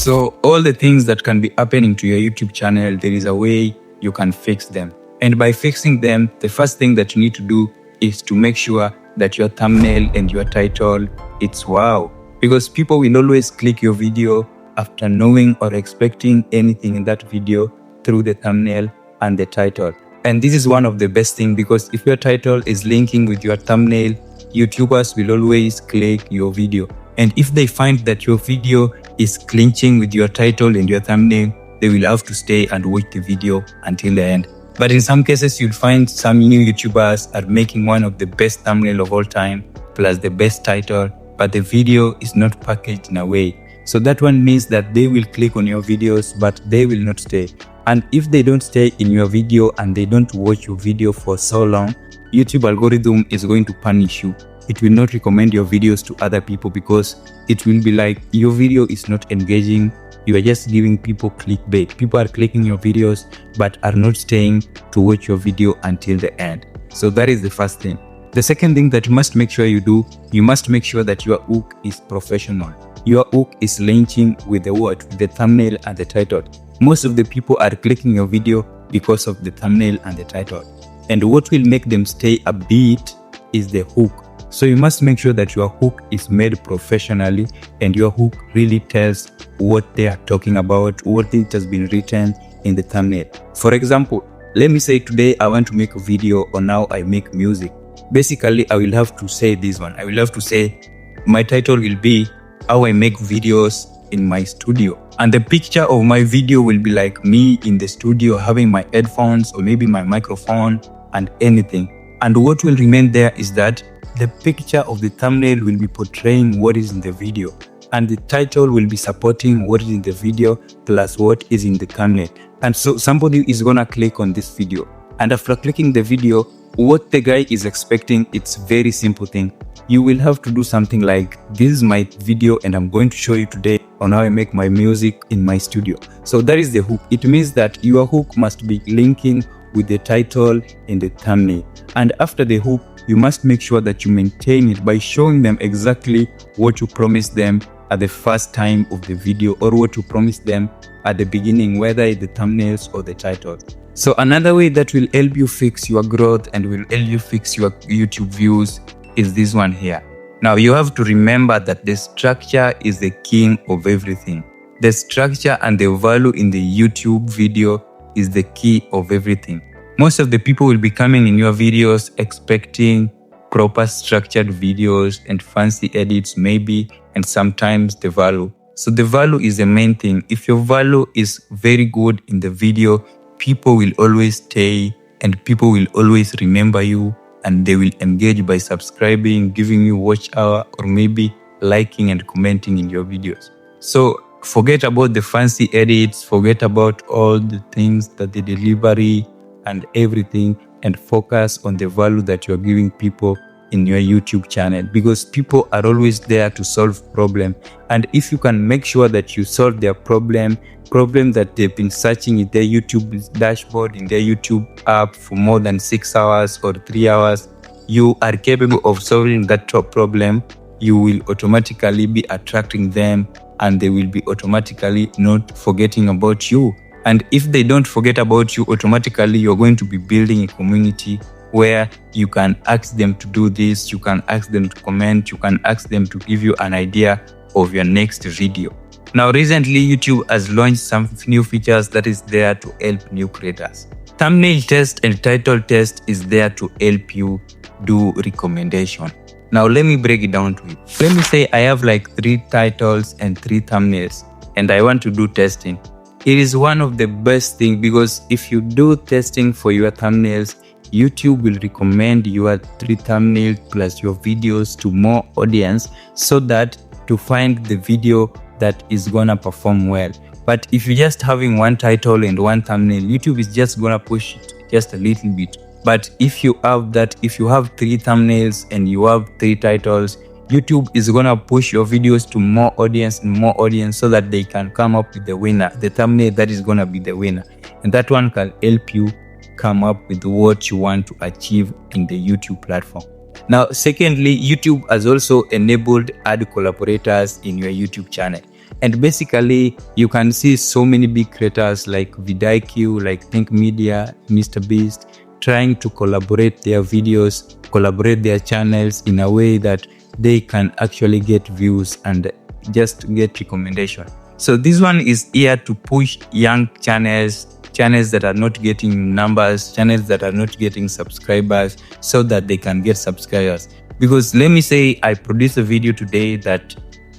So all the things that can be happening to your YouTube channel, there is a way you can fix them. And by fixing them, the first thing that you need to do is to make sure that your thumbnail and your title, it's wow. Because people will always click your video after knowing or expecting anything in that video through the thumbnail and the title. And this is one of the best things, because if your title is linking with your thumbnail, YouTubers will always click your video. And if they find that your video is clinching with your title and your thumbnail, they will have to stay and watch the video until the end. But in some cases, you'll find some new YouTubers are making one of the best thumbnail of all time, plus the best title, but the video is not packaged in a way. So that one means that they will click on your videos, but they will not stay. And if they don't stay in your video and they don't watch your video for so long, YouTube algorithm is going to punish you. It will not recommend your videos to other people because it will be like your video is not engaging. You are just giving people clickbait. People are clicking your videos but are not staying to watch your video until the end. So that is the first thing. The second thing that you must make sure you do, you must make sure that your hook is professional. Your hook is linking with the word, with the thumbnail and the title. Most of the people are clicking your video because of the thumbnail and the title. And what will make them stay a bit is the hook. So you must make sure that your hook is made professionally and your hook really tells what they are talking about, what it has been written in the thumbnail. For example, let me say today I want to make a video on how I make music. Basically, I will have to say this one. I will have to say my title will be how I make videos in my studio. And the picture of my video will be like me in the studio having my headphones or maybe my microphone and anything. And what will remain there is that the picture of the thumbnail will be portraying what is in the video, and the title will be supporting what is in the video plus what is in the thumbnail. And so somebody is gonna click on this video, and after clicking the video, what the guy is expecting, it's very simple thing. You will have to do something like, this is my video and I'm going to show you today on how I make my music in my studio. So that is the hook. It means that your hook must be linking with the title and the thumbnail. And after the hook, you must make sure that you maintain it by showing them exactly what you promised them at the first time of the video, or what you promised them at the beginning, whether it's the thumbnails or the title. So another way that will help you fix your growth and will help you fix your YouTube views is this one here. Now you have to remember that the structure is the king of everything. The structure and the value in the YouTube video is the key of everything. Most of the people will be coming in your videos expecting proper structured videos and fancy edits maybe, and sometimes the value. So the value is the main thing. If your value is very good in the video, people will always stay and people will always remember you, and they will engage by subscribing, giving you watch hour, or maybe liking and commenting in your videos. So forget about the fancy edits, forget about all the things that the delivery and everything, and focus on the value that you're giving people in your YouTube channel, because people are always there to solve problem. And if you can make sure that you solve their problem that they've been searching in their YouTube dashboard, in their YouTube app for more than 6 hours or 3 hours, you are capable of solving that top problem, you will automatically be attracting them and they will be automatically not forgetting about you. And if they don't forget about you, automatically you're going to be building a community where you can ask them to do this, you can ask them to comment, you can ask them to give you an idea of your next video. Now recently, YouTube has launched some new features that is there to help new creators. Thumbnail test and title test is there to help you do recommendation. Now let me break it down to you. Let me say I have like 3 titles and 3 thumbnails and I want to do testing. It is one of the best things, because if you do testing for your thumbnails, YouTube will recommend your 3 thumbnails plus your videos to more audience, so that to find the video that is gonna perform well. But if you're just having 1 title and 1 thumbnail, YouTube is just gonna push it just a little bit. But if you have 3 thumbnails and you have 3 titles, YouTube is gonna push your videos to more audience and more audience, so that they can come up with the winner, the thumbnail that is gonna be the winner. And that one can help you come up with what you want to achieve in the YouTube platform. Now, secondly, YouTube has also enabled ad collaborators in your YouTube channel. And basically, you can see so many big creators like vidIQ, like Think Media, MrBeast, trying to collaborate their videos, collaborate their channels in a way that they can actually get views and just get recommendation. So this one is here to push young channels that are not getting numbers, channels that are not getting subscribers, so that they can get subscribers. Because let me say I produced a video today that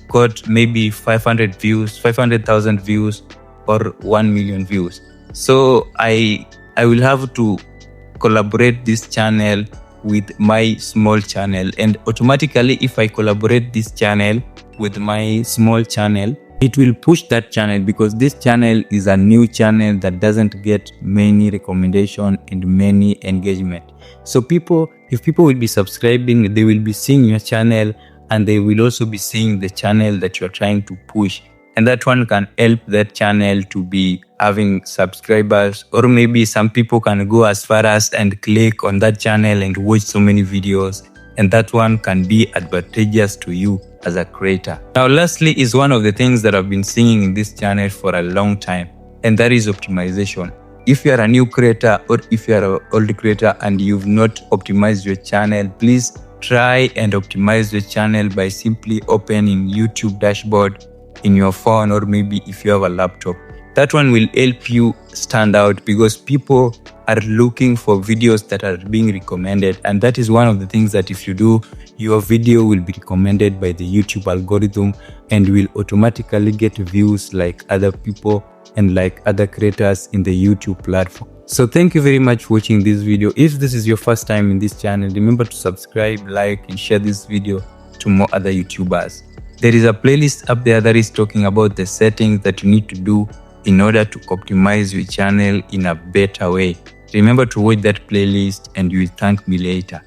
got maybe 500 views, 500,000 views, or 1 million views. So I will have to collaborate this channel with my small channel, and automatically if I collaborate this channel with my small channel, it will push that channel, because this channel is a new channel that doesn't get many recommendation and many engagement. So if people will be subscribing, they will be seeing your channel, and they will also be seeing the channel that you're trying to push. And that one can help that channel to be having subscribers, or maybe some people can go as far as and click on that channel and watch so many videos. And that one can be advantageous to you as a creator. Now, lastly is one of the things that I've been seeing in this channel for a long time, and that is optimization. If you are a new creator, or if you are an old creator and you've not optimized your channel, please try and optimize your channel by simply opening YouTube dashboard in your phone, or maybe if you have a laptop. That one will help you stand out, because people are looking for videos that are being recommended. And that is one of the things that if you do, your video will be recommended by the YouTube algorithm and will automatically get views like other people and like other creators in the YouTube platform. So thank you very much for watching this video. If this is your first time in this channel, remember to subscribe, like, and share this video to more other YouTubers. There is a playlist up there that is talking about the settings that you need to do in order to optimize your channel in a better way. Remember to watch that playlist, and you will thank me later.